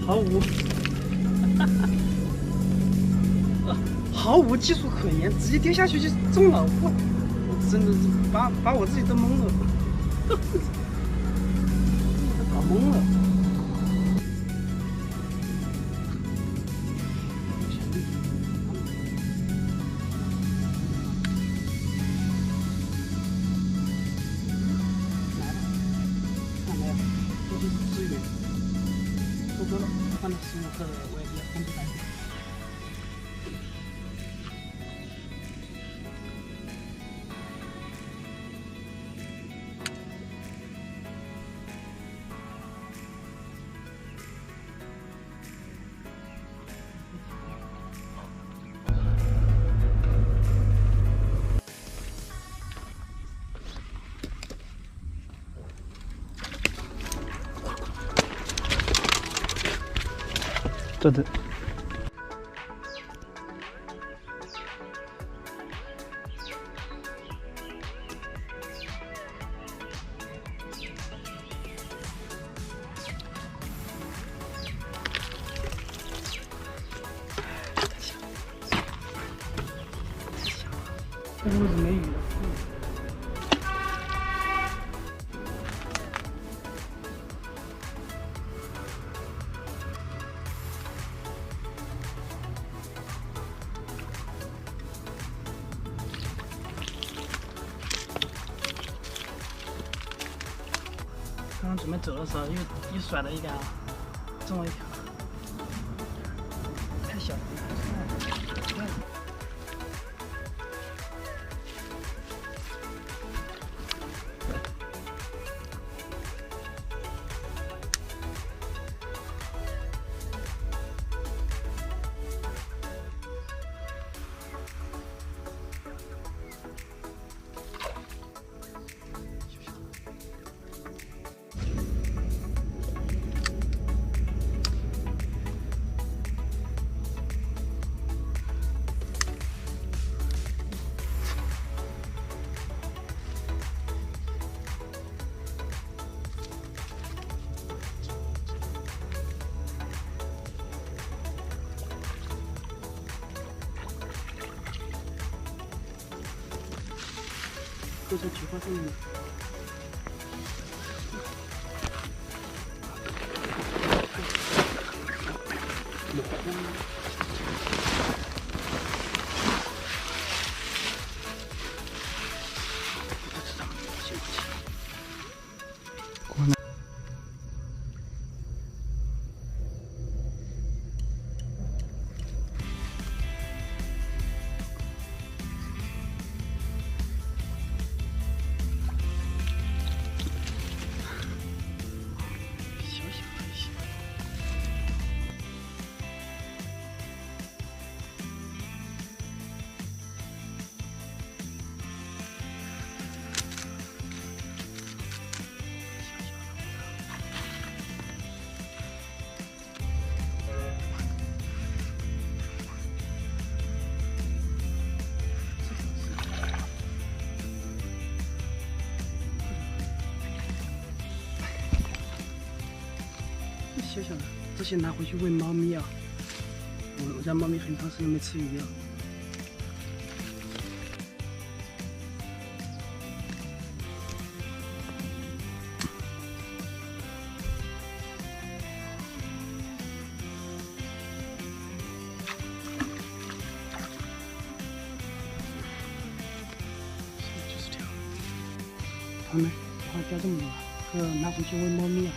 毫无技术可言，直接丢下去就中了，我真的是把我自己都懵了，搞懵了。换到15克的我也比较封闭单元。对的。这个位置没雨了。刚刚准备走的时候，又甩了一杆，中了一条，太小了。这是菊花动物。小小的，这些拿回去喂猫咪啊！我家猫咪很长时间没吃鱼了。就是这样。好呢，我还钓这么多，拿回去喂猫咪啊！